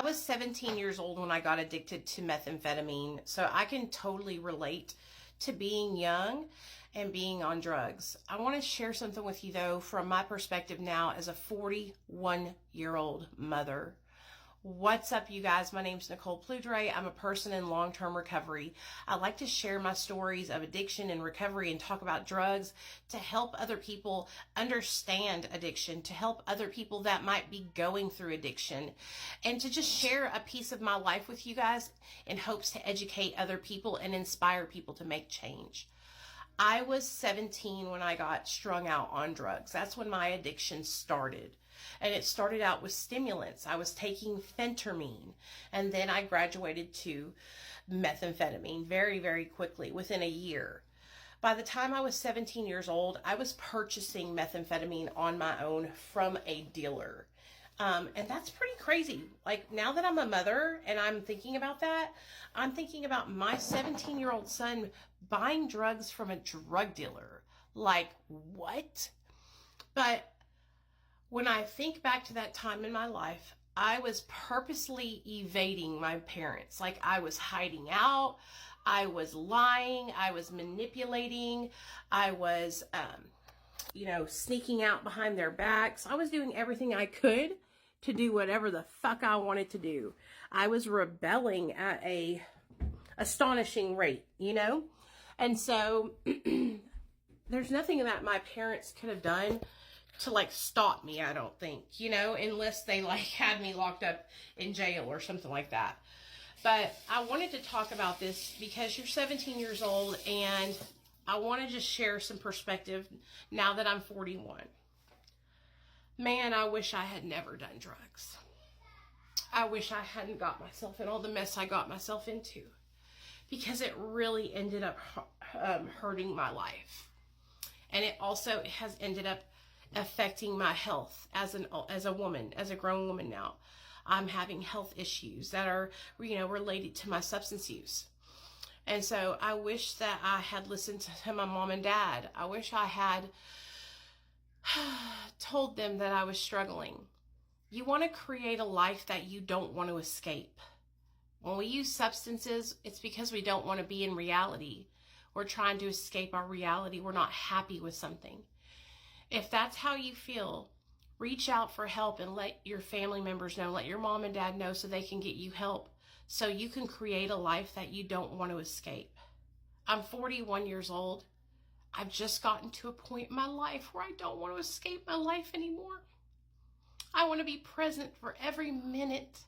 I was 17 years old when I got addicted to methamphetamine, so I can totally relate to being young and being on drugs. I want to share something with you, though, from my perspective now as a 41-year-old mother. What's up, you guys? My name's Nicole Pludre. I'm a person in long-term recovery. I like to share my stories of addiction and recovery and talk about drugs to help other people understand addiction, to help other people that might be going through addiction, and to just share a piece of my life with you guys in hopes to educate other people and inspire people to make change. I was 17 when I got strung out on drugs. That's when my addiction started. And it started out with stimulants. I was taking phentermine, and then I graduated to methamphetamine very, very quickly, within a year. By the time I was 17 years old, I was purchasing methamphetamine on my own from a dealer. And that's pretty crazy. Like, now that I'm a mother and I'm thinking about that, I'm thinking about my 17-year-old son buying drugs from a drug dealer. Like, what? But when I think back to that time in my life, I was purposely evading my parents. Like, I was hiding out, I was lying, I was manipulating, I was, sneaking out behind their backs. I was doing everything I could to do whatever the fuck I wanted to do. I was rebelling at a astonishing rate, And so there's nothing that my parents could have done to stop me, I don't think, unless they had me locked up in jail or something like that. But I wanted to talk about this because you're 17 years old, and I want to just share some perspective now that I'm 41. Man, I wish I had never done drugs. I wish I hadn't got myself in all the mess I got myself into, because it really ended up hurting my life. And it also has ended up affecting my health as a woman, as a grown woman now. I'm having health issues that are, related to my substance use. And so I wish that I had listened to my mom and dad. I wish I had told them that I was struggling. You want to create a life that you don't want to escape. When we use substances, it's because we don't want to be in reality. We're trying to escape our reality. We're not happy with something. If that's how you feel, reach out for help and let your family members know, let your mom and dad know, so they can get you help, so you can create a life that you don't want to escape. I'm 41 years old. I've just gotten to a point in my life where I don't want to escape my life anymore. I want to be present for every minute.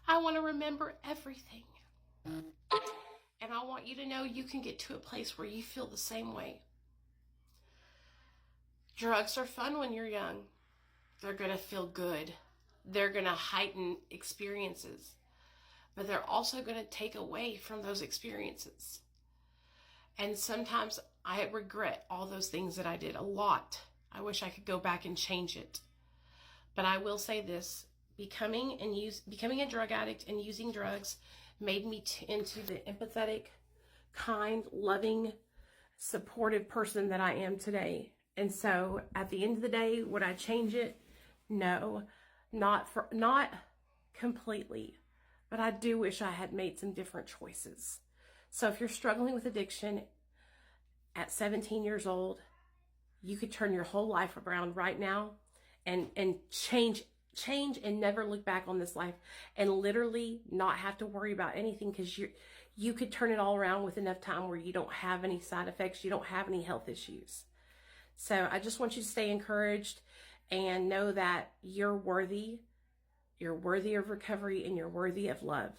I want to remember everything. And I want you to know you can get to a place where you feel the same way. Drugs are fun when you're young. They're going to feel good. They're going to heighten experiences. But they're also going to take away from those experiences. And sometimes I regret all those things that I did a lot. I wish I could go back and change it. But I will say this, becoming a drug addict and using drugs made me into the empathetic, kind, loving, supportive person that I am today. And so at the end of the day, would I change it? No, not completely. But I do wish I had made some different choices. So if you're struggling with addiction at 17 years old, you could turn your whole life around right now and change and never look back on this life and literally not have to worry about anything, because you could turn it all around with enough time where you don't have any side effects, you don't have any health issues. So I just want you to stay encouraged and know that you're worthy of recovery, and you're worthy of love.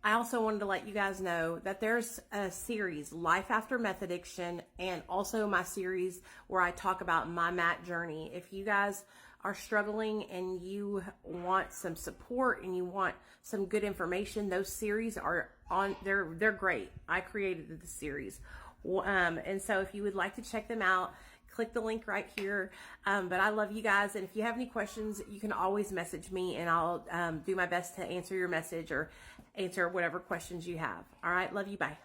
I also wanted to let you guys know that there's a series, Life After Meth Addiction, and also my series where I talk about my MAT journey. If you guys are struggling and you want some support and you want some good information, those series are on, they're great. I created the series. And so if you would like to check them out, click the link right here. But I love you guys. And if you have any questions, you can always message me, and I'll do my best to answer your message or answer whatever questions you have. All right. Love you. Bye.